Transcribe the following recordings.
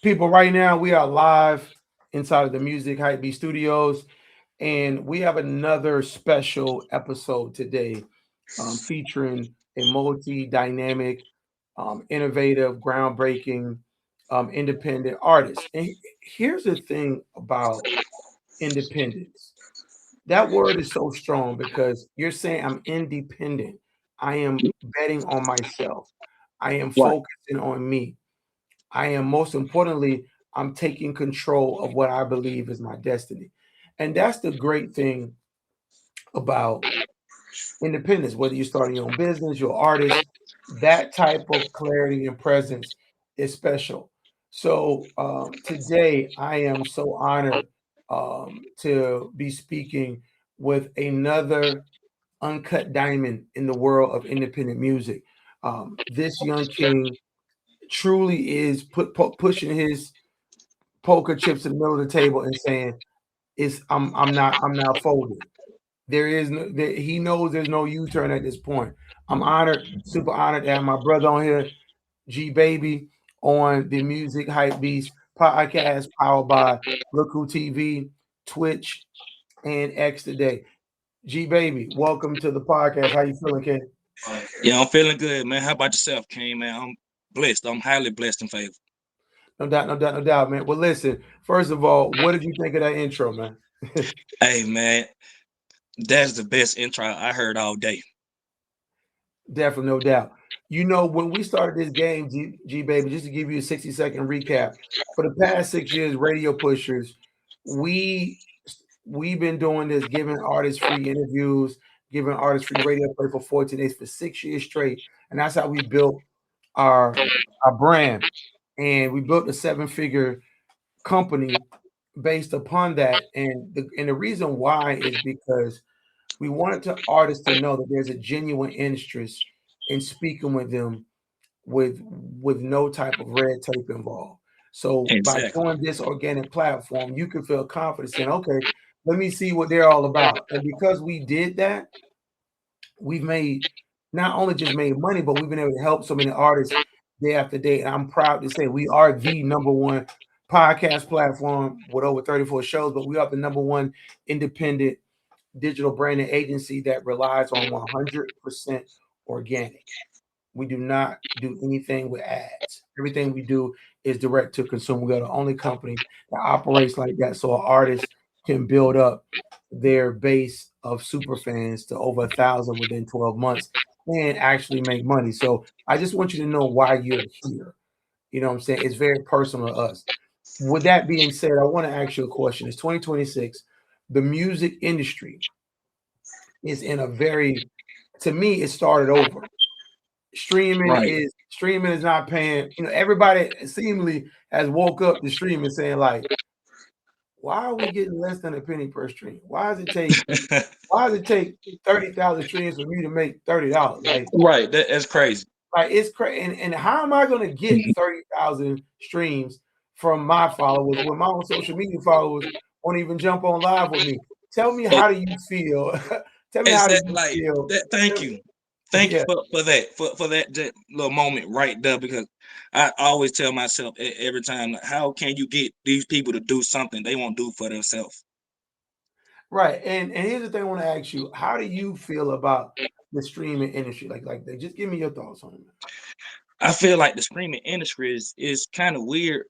People, right now we are live inside of the Music Hypebeast Studios, and we have another special episode today, featuring a multi-dynamic, innovative, groundbreaking, independent artist. And here's the thing about independence. That word is so strong because you're saying I'm independent. I am betting on myself. I am Right. focusing on me. I am most importantly, I'm taking control of what I believe is my destiny. And that's the great thing about independence, whether you're starting your own business, you're an artist, that type of clarity and presence is special. So today, I am so honored to be speaking with another uncut diamond in the world of independent music. This young king truly is pushing his poker chips in the middle of the table and saying, "It's I'm not folding." There is no he knows there's no U-turn at this point. I'm honored, super honored to have my brother on here, Gbaby, on the Music Hype Beast podcast powered by Roku TV, Twitch, and X today. Gbaby, welcome to the podcast. How you feeling, Ken? Yeah, I'm feeling good, man. How about yourself, King, man? I'm blessed. I'm highly blessed and favored. No doubt, no doubt, no doubt, man. Well, listen, first of all, what did you think of that intro, man? Hey, man, that's the best intro I heard all day. Definitely, no doubt. You know, when we started this game, Gbaby, just to give you a 60-second recap, for the past 6 years, Radio Pushers, we we've been doing this, giving artists free interviews, giving artists free radio play for 14 days for 6 years straight, and that's how we built our our brand, and we built a seven-figure company based upon that. And the reason why is because we wanted to artists to know that there's a genuine interest in speaking with them with with no type of red tape involved. So by Exactly. doing this organic platform, you can feel confident saying, okay, let me see what they're all about. And because we did that, we've made not only just made money, but we've been able to help so many artists day after day. And I'm proud to say we are the number one podcast platform with over 34 shows, but we are the number one independent digital branding agency that relies on 100% organic. We do not do anything with ads. Everything we do is direct to consumer. We are the only company that operates like that, so an artist can build up their base of super fans to over 1,000 within 12 months and actually make money. So I just want you to know why you're here. You know what I'm saying? It's very personal to us. With that being said, I want to ask you a question. It's 2026. The music industry is in a very, to me, it started over. Right. Streaming is not paying. You know, everybody seemingly has woke up to streaming saying like, why are we getting less than a penny per stream? Why does it take 30,000 streams for me to make $30? Right. That's crazy. Like it's crazy. And how am I gonna get 30,000 streams from my followers when my own social media followers won't even jump on live with me? Tell me E- how do you feel? Tell me how do Exactly. you Like feel? that. Thank Tell you. me, Thank you yeah. for that that little moment right there because I always tell myself every time, how can you get these people to do something they won't do for themselves? Right. And here's the thing I want to ask you. How do you feel about the streaming industry? Just give me your thoughts on it. I feel like the streaming industry is kind of weird,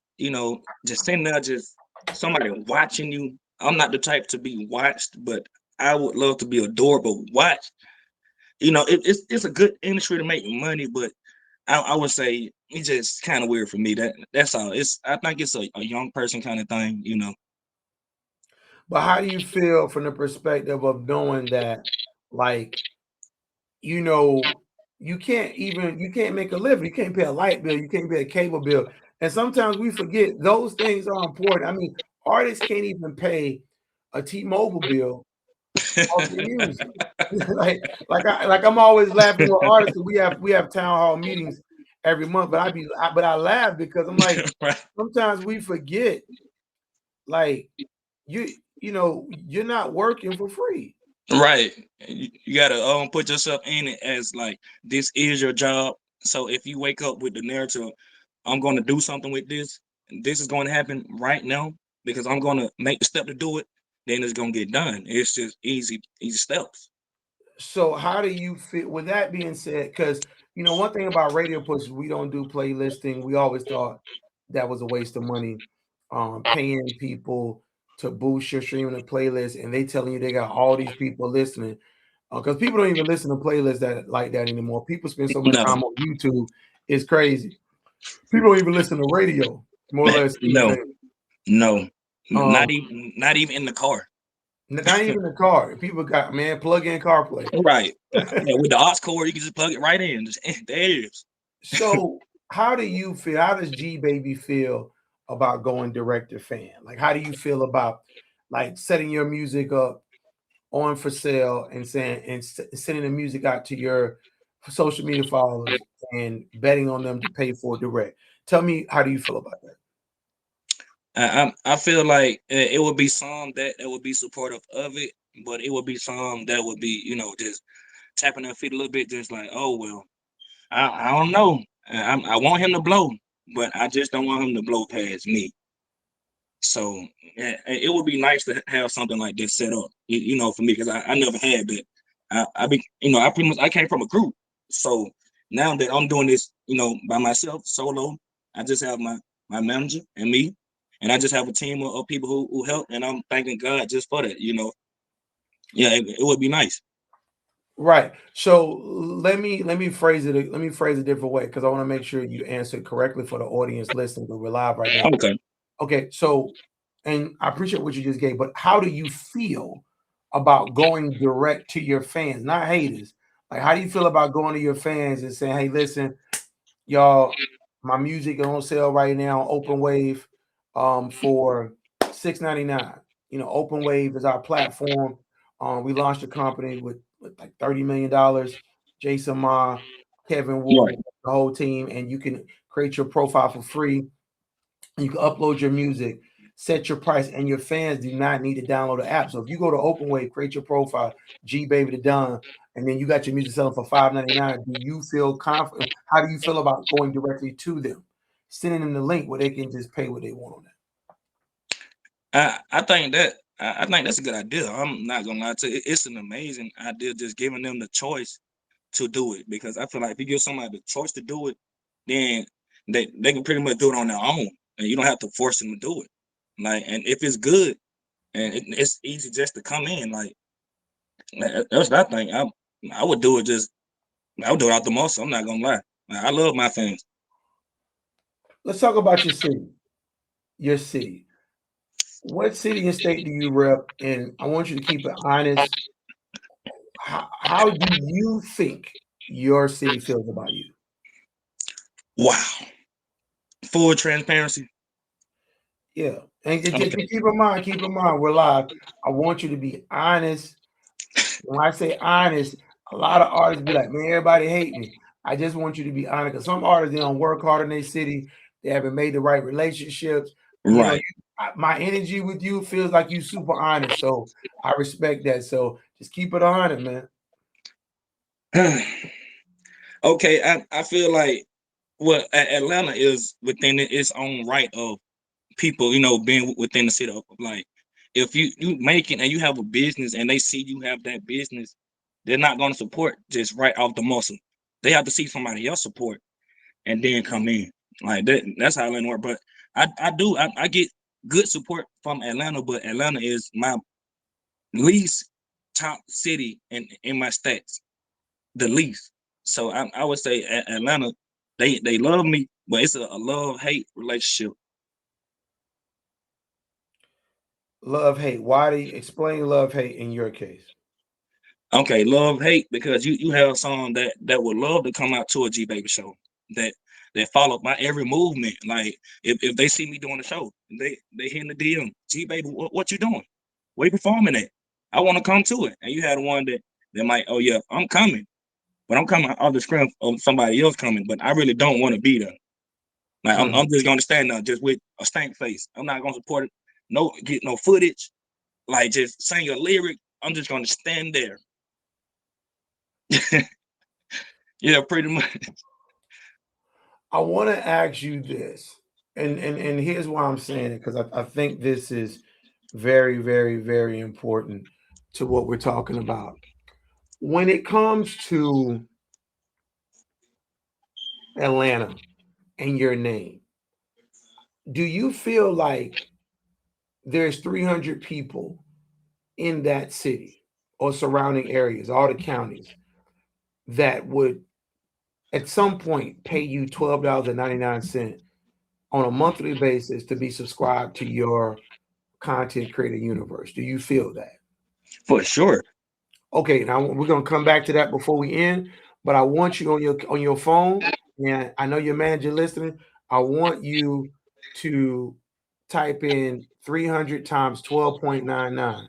just sitting there, just somebody watching you. I'm not the type to be watched, but I would love to be adored, but watched. It's a good industry to make money, but I would say it's just kind of weird for me. That's all. I think it's a young person kind of thing. But how do you feel from the perspective of knowing that, like, you know, you can't make a living, you can't pay a light bill, you can't pay a cable bill. And sometimes we forget those things are important. I mean, artists can't even pay a T-Mobile bill off the music. I'm always laughing with artists 'cause we have town hall meetings every month, but I laugh because I'm like, Right, sometimes we forget, like, you're not working for free. right. You gotta put yourself in it as like this is your job. So if you wake up with the narrative, I'm going to do something with this. this is going to happen right now because I'm going to make the step to do it, then it's going to get done. It's just easy steps. So how do you feel with that being said? Because one thing about radio push is we don't do playlisting. We always thought that was a waste of money, paying people to boost your streaming and playlist, and they telling you they got all these people listening. Because people don't even listen to playlists that like that anymore. People spend so much No, time on YouTube, it's crazy. People don't even listen to radio, more or less. no, no, Um, not even in the car. not even the car. People got plug in CarPlay. Right. Yeah, with the aux cord, you can just plug it right in. Just there it is. So, how do you feel? How does Gbaby feel about going direct to fan? Like, how do you feel about like setting your music up on for sale and saying and sending the music out to your social media followers and betting on them to pay for direct? Tell me, how do you feel about that? I feel like it would be some that would be supportive of it, but it would be some that would be just tapping their feet a little bit, just like, oh well, I don't know. I want him to blow, but I just don't want him to blow past me. So it would be nice to have something like this set up, for me, because I never had that. I pretty much I came from a group. So now that I'm doing this, by myself, solo, I just have my manager and me, and I just have a team of people who help, and I'm thanking God just for that. Yeah, it would be nice. Right. So let me phrase it. Let me phrase it a different way because I want to make sure you answer correctly for the audience listening. Because we're live right now. Okay. Okay, so and I appreciate what you just gave, but how do you feel about going direct to your fans, not haters? Like, how do you feel about going to your fans and saying, "Hey, listen, y'all, my music is on sale right now, Open Wave, for $6.99." Open Wave is our platform. We launched a company with like $30 million. Jason Ma, Kevin Right. Wu, the whole team, and you can create your profile for free. You can upload your music, set your price, and your fans do not need to download the app. So if you go to OpenWave, create your profile, Gbaby Da Don, and then you got your music selling for $5.99, do you feel confident? How do you feel about going directly to them, sending them the link where they can just pay what they want on that? I think that's a good idea. I'm not gonna lie to you. It's an amazing idea, just giving them the choice to do it, because I feel like if you give somebody the choice to do it, then they can pretty much do it on their own, and you don't have to force them to do it. Like, and if it's good and it's easy just to come in, like that's what I think. I would do it just I would do it out the muscle. I'm not gonna lie. Like, I love my fans. Let's talk about your city. Your city. What city and state do you rep? And I want you to keep it honest. How do you think your city feels about you? Wow, full transparency. Yeah. And just Okay, keep in mind, we're live. I want you to be honest. When I say honest, a lot of artists be like, man, everybody hate me. I just want you to be honest because some artists, they don't work hard in their city. They haven't made the right relationships. right. My energy with you feels like you super honest. So I respect that. So just keep it 100, man. Okay, I feel like Atlanta is within its own right of people, being within the city. Like, if you make it and you have a business and they see you have that business, they're not going to support just right off the muscle. They have to see somebody else support and then come in. Like that. That's how Atlanta work. But I get good support from Atlanta, but Atlanta is my least top city in my stats, the least. So I would say Atlanta, they love me, but it's a love hate relationship. Love, hate. Why do you explain love, hate in your case? Okay, love hate because you have some that would love to come out to a Gbaby show, that follow my every movement. Like, if they see me doing the show, they hit in the DM, Gbaby, what you doing? Where you performing at? I want to come to it. And you had one that might, oh yeah, I'm coming, but I'm coming off the screen of somebody else coming, but I really don't want to be there. Like, I'm Mhm. just gonna stand there just with a stank face. I'm not gonna support it. No, get no footage. Like, just sing a lyric. I'm just gonna stand there. Yeah, pretty much. I want to ask you this, and here's why I'm saying it, because I think this is very, very, very important to what we're talking about. When it comes to Atlanta and your name, do you feel like there's 300 people in that city or surrounding areas, all the counties, that would at some point pay you $12.99 on a monthly basis to be subscribed to your content creator universe? Do you feel that? For sure. Okay, now we're gonna come back to that before we end, but I want you on your phone, and I know your manager listening. I want you to type in 300 times 12.99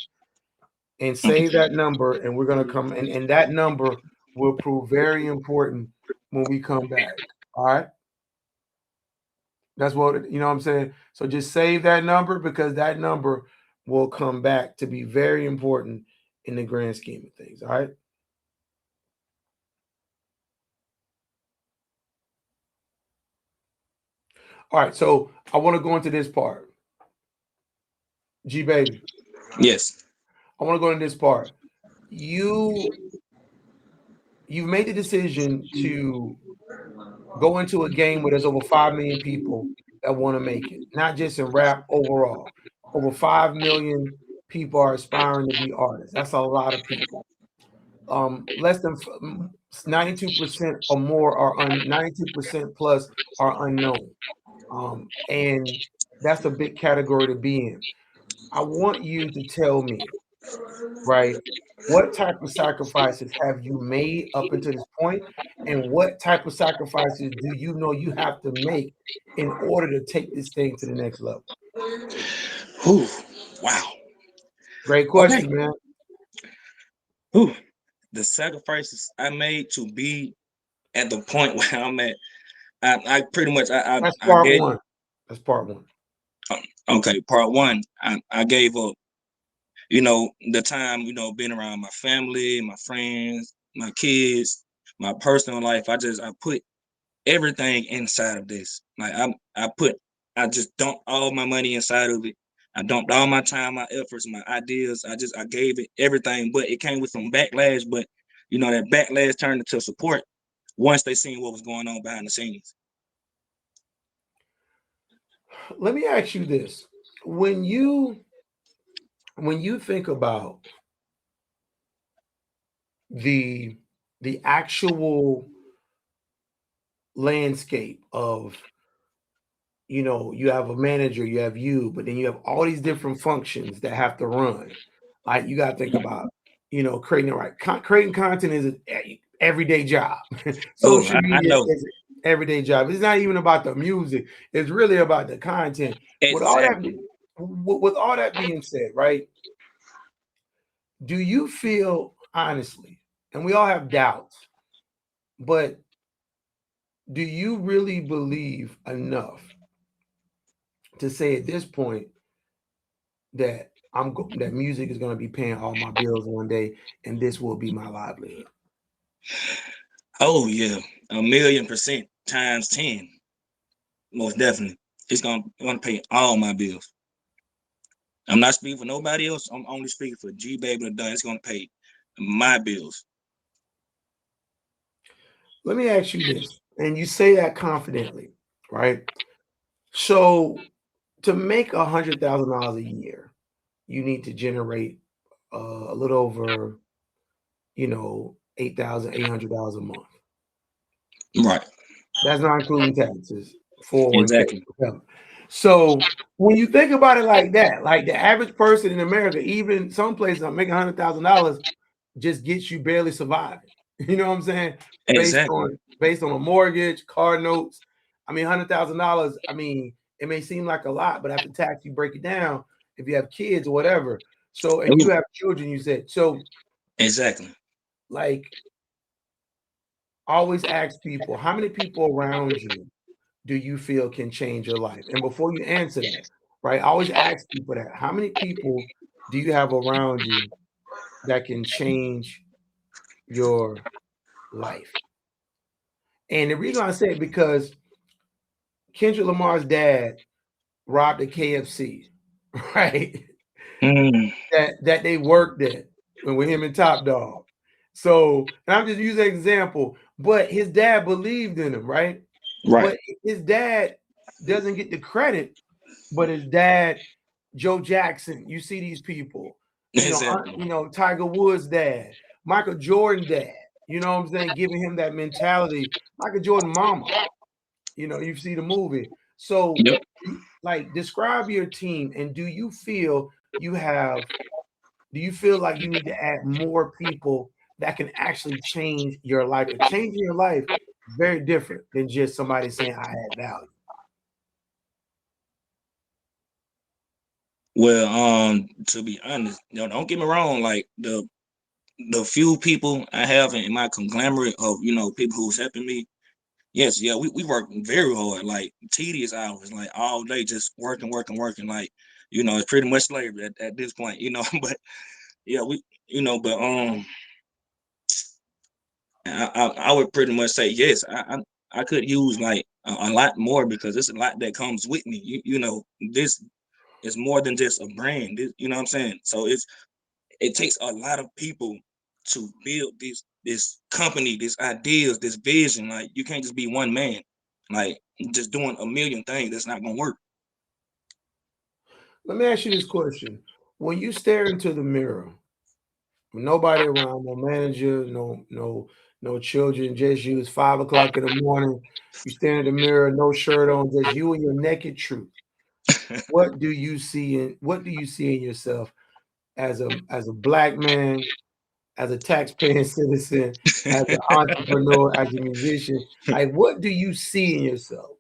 and Okay. save that number, and we're gonna come and that number will prove very important when we come back. All right. That's what you know what I'm saying. So just save that number because that number will come back to be very important in the grand scheme of things. All right. All right. So I want to go into this part. G baby. Yes. I want to go into this part. You you've made the decision to go into a game where there's over 5 million people that want to make it, not just in rap overall. Over 5 million people are aspiring to be artists. That's a lot of people. Less than 92% or more are 92% plus are unknown, and that's a big category to be in. I want you to tell me, right, what type of sacrifices have you made up until this point, and what type of sacrifices do you know you have to make in order to take this thing to the next level? Whew. Wow. Great Okay. question, man. Whew. The sacrifices I made to be at the point where I'm at, I pretty much That's I part gave. one. That's part one. Okay, part one, I gave up. The time, being around my family, my friends, my kids, my personal life. I put everything inside of this. Like I just dumped all my money inside of it. I dumped all my time, my efforts, my ideas. I gave it everything, but it came with some backlash. But that backlash turned into support once they seen what was going on behind the scenes. Let me ask you this: when you think about the the actual landscape of, you have a manager, you have you, but then you have all these different functions that have to run. Like you got to think about, creating the right creating content is an everyday job. Oh, Social I media know is an everyday job. It's not even about the music. It's really about the content. With all that, exactly. with all that being said, right? Do you feel honestly, and we all have doubts, but do you really believe enough to say at this point that that music is going to be paying all my bills one day, and this will be my livelihood? Oh yeah, 1,000,000% times 10. Most definitely, it's gonna pay all my bills. I'm not speaking for nobody else. I'm only speaking for Gbaby Da Don. It's gonna pay my bills. Let me ask you this, and you say that confidently, right? So to make $100,000 a year, you need to generate a little over, $8,800 a month. Right. That's not including taxes, 401k. Exactly. Whatever. So when you think about it like that, like the average person in America, even some places are making $100,000 just gets you barely surviving. You know what I'm saying? Based Exactly. on based on a mortgage, car notes. I mean, $100,000. I mean, it may seem like a lot, but after tax, you break it down. If you have kids or whatever. So, and you Ooh, have children, you said. So, exactly. like, always ask people, how many people around you do you feel can change your life? And before you answer that, right, I always ask people that. How many people do you have around you that can change your life? And the reason I say it because Kendrick Lamar's dad robbed a KFC, right? Mm, That they worked at with him and Top Dog. So, and I'm just using an example, but his dad believed in him, right? right. But his dad doesn't get the credit, but his dad, Joe Jackson, you see these people, Exactly. Tiger Woods' dad, Michael Jordan dad, you know what I'm saying, giving him that mentality. Michael Jordan mama, you see the movie. So, Yep. like, describe your team, and do you feel like you need to add more people that can actually change your life? But changing your life is very different than just somebody saying I add value. Well, to be honest, don't get me wrong. Like the few people I have in my conglomerate of people who's helping me. Yes, yeah, we work very hard, like tedious hours, like all day, just working, working, working. Like it's pretty much slavery at this point, But yeah, but I would pretty much say yes. I could use like a lot more because it's a lot that comes with me. This is more than just a brand. You know what I'm saying? So it takes a lot of people to build this company, this ideas, this vision. Like you can't just be one man, like just doing a million things. That's not gonna work. Let me ask you this question. When you stare into the mirror, with nobody around, no manager, no children, just you, it's 5 o'clock in the morning, you stand in the mirror, no shirt on, just you and your naked truth. What do you see in yourself as a black man, as a taxpaying citizen, as an entrepreneur, as a musician? Like, what do you see in yourself?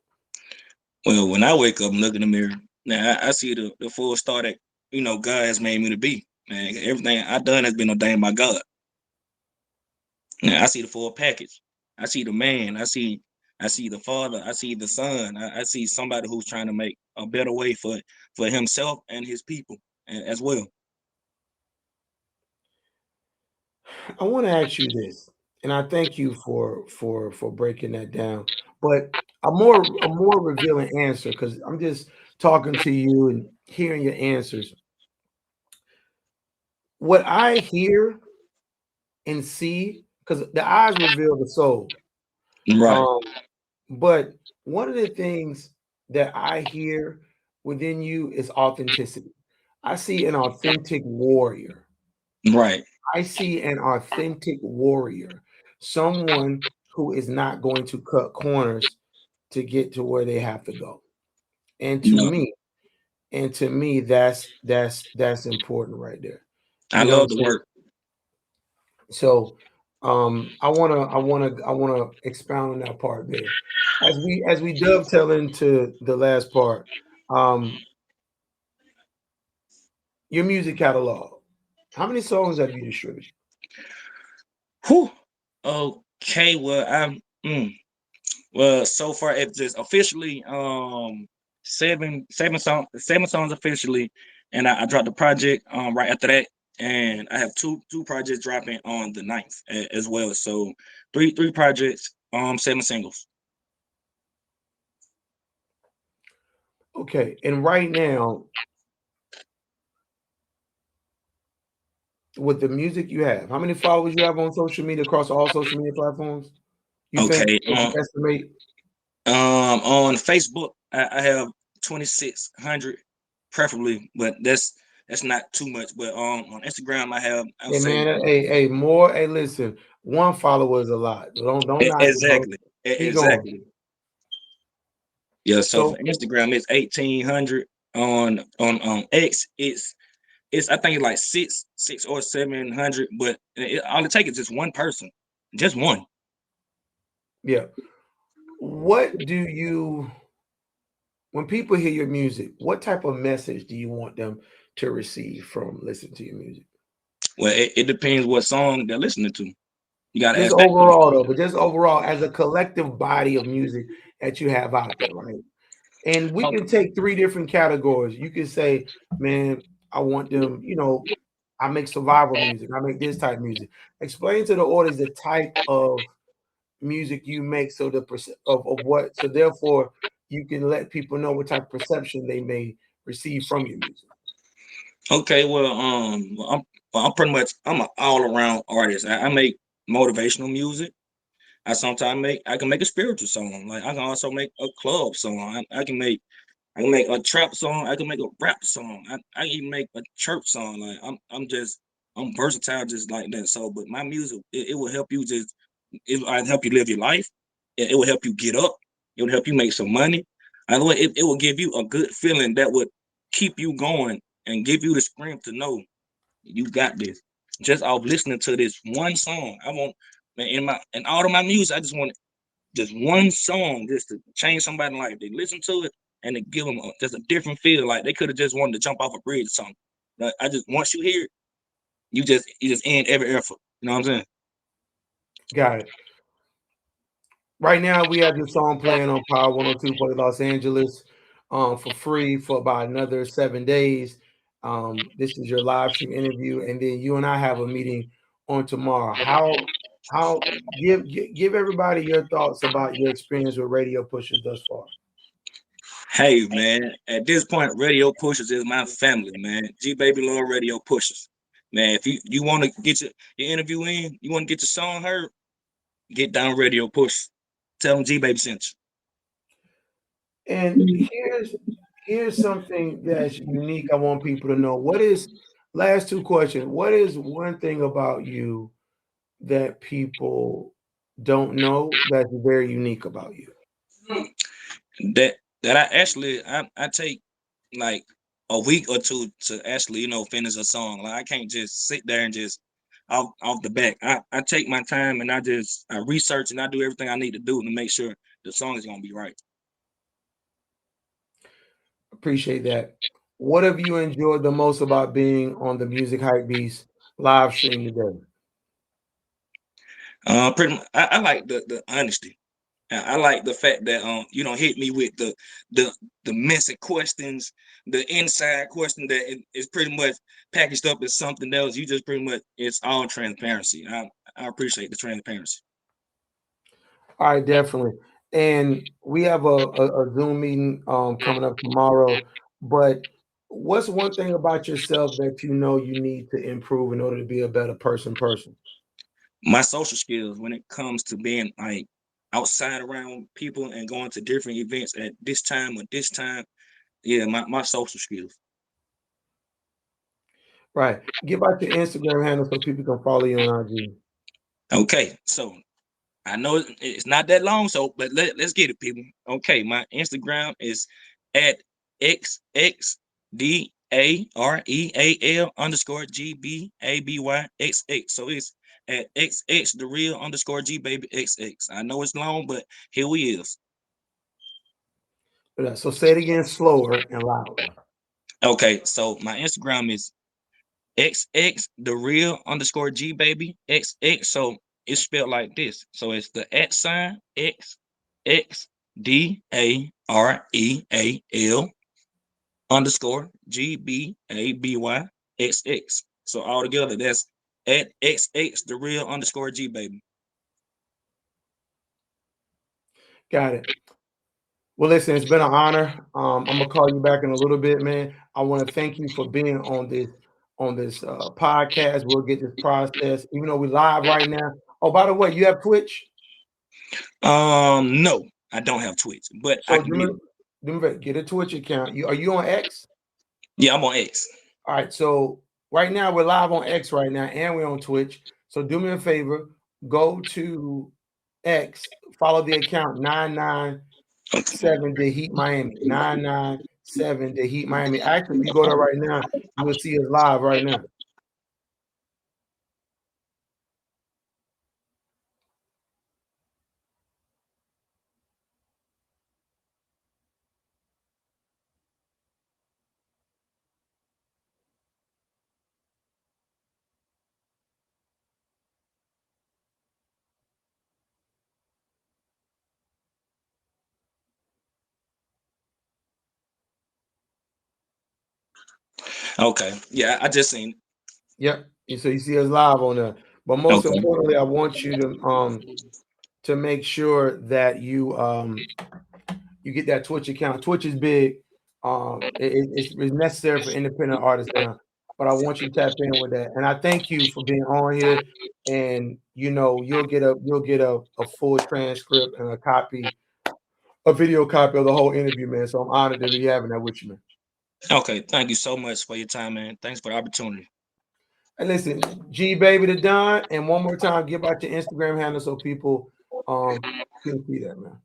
Well, when I wake up and look in the mirror, now I see the full star that God has made me to be. Man, everything I've done has been ordained by God. Now I see the full package. I see the man. I see the father. I see the son. I see somebody who's trying to make a better way for himself and his people as well. I want to ask you this, and I thank you for breaking that down. But a more revealing answer, because I'm just talking to you and hearing your answers. What I hear and see, because the eyes reveal the soul. Right, Um, but one of the things that I hear within you is authenticity. I see an authentic warrior. right. I see an authentic warrior, someone who is not going to cut corners to get to where they have to go. And to No, me, and to me, that's important right there. I You know what I'm love the saying? work. So I wanna expound on that part there. As we dovetail into the last part, um, your music catalog. How many songs have you distributed? Whew. Okay, well, well, so far it's just officially seven songs officially, and I dropped the project right after that, and I have two projects dropping on the 9th as well. So three projects, 7 singles. Okay, and right now, with the music you have, how many followers you have on social media across all social media platforms? You think, Okay, if you estimate? on Facebook I have 2,600 preferably, but that's not too much. But on Instagram I have I'll Hey say man, hey, more. Hey, listen, one follower is a lot. Don't knock it, bro. exactly, Keep going. exactly. Yeah, so for So Instagram it's 1,800. On X it's I think like six or 700, but all it takes is just one person, just one. yeah, what do you when people hear your music? What type of message do you want them to receive from listening to your music? Well, it depends what song they're listening to. You got to Just ask that question. overall, though, but just overall, as a collective body of music that you have out there, right? And we can take three different categories. You can say, man, I want them, I make survival music. I make this type of music. Explain to the audience the type of music you make, so of what, so therefore you can let people know what type of perception they may receive from your music. Okay, I'm pretty much I'm an all around artist. I make motivational music. I can make a spiritual song. Like I can also make a club song. I can make a trap song. I can make a rap song. I can even make a church song. Like I'm versatile just like that. So, but my music it will help you it will help you live your life. It will help you get up. It will help you make some money. Either way, it will give you a good feeling that would keep you going and give you the strength to know you got this. Just off listening to this one song, I want man, in all of my music, I just want just one song just to change somebody's life. They listen to it and they give them just a different feel. Like they could have just wanted to jump off a bridge or something. But I just once you hear it, you just end every effort. You know what I'm saying? Got it. Right now, we have your song playing on Power 102 for Los Angeles for free for about another 7 days. This is your live stream interview, and then you and I have a meeting on tomorrow. How give everybody your thoughts about your experience with radio pushers thus far. Hey man, at this point, Radio Pushers is my family, man. Gbaby love Radio Pushers. Man, if you want to get your interview in, you want to get your song heard, get down Radio Push. Tell them Gbaby sent And you. here's something that's unique. I want people to know. What is last two questions? What is one thing about you that people don't know that's very unique about you? That I take like a week or two to actually finish a song. Like I can't just sit there and just off the back. I take my time and I research and I do everything I need to do to make sure the song is gonna be right. Appreciate that. What have you enjoyed the most about being on the Music Hype Beast live stream today? I like the honesty. I like the fact that you don't hit me with the the messy questions, the inside question that is pretty much packaged up as something else. You just pretty much it's all transparency. I appreciate the transparency. All right, definitely. And we have a Zoom meeting coming up tomorrow. But what's one thing about yourself that you know you need to improve in order to be a better person? My social skills when it comes to being like outside around people and going to different events at this time or this time. Yeah, my social skills. Right. Give out your Instagram handle so people can follow you on IG. Okay, so I know it's not that long, so but let's get it, people. Okay, my Instagram is at XXDAREAL_GBABYXX. So it's at XX the real underscore Gbaby XX. I know it's long, but here we is. So say it again slower and louder. Okay, so my Instagram is XX the real underscore Gbaby XX. So it's spelled like this. So it's the at sign XXDAREAL underscore GBABYXX. So all together, that's at XX the real underscore Gbaby. Got it. Well, listen, it's been an honor. I'm gonna call you back in a little bit, man. I want to thank you for being on this podcast. We'll get this process, even though we're live right now. Oh, by the way, you have Twitch, No, I don't have Twitch, but I so can get it. get a Twitch account. Are you on X? Yeah, I'm on X. All right, so right now we're live on X right now, and we're on Twitch. So do me a favor, go to X, follow the account 997 The Heat Miami. 997 The Heat Miami. Actually, if you go there right now, you will see us live right now. Okay, yeah, I just seen it. Yep. So you see us live on there. But most Okay. importantly, I want you to make sure that you get that Twitch account. Twitch is big. It's necessary for independent artists now. But I want you to tap in with that. And I thank you for being on here. And you'll get a full transcript and a video copy of the whole interview, man. So I'm honored to be having that with you, man. Okay, thank you so much for your time, man. Thanks for the opportunity. And listen, Gbaby Da Don, and one more time, give out your Instagram handle so people can see that, man.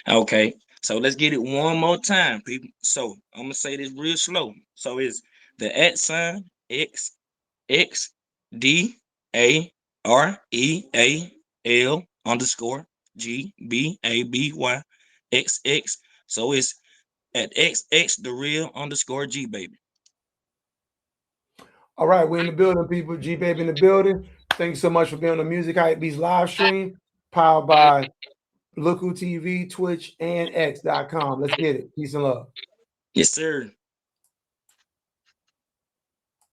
Okay, so let's get it one more time, people. So I'm gonna say this real slow. So it's the @XDAREAL_GBABYXX. So it's at XX the real underscore G baby. All right, we're in the building, people. Gbaby in the building. Thank you so much for being on the Music Hype Beats live stream, powered by Looku TV, Twitch, and X.com. Let's get it. Peace and love. Yes, sir.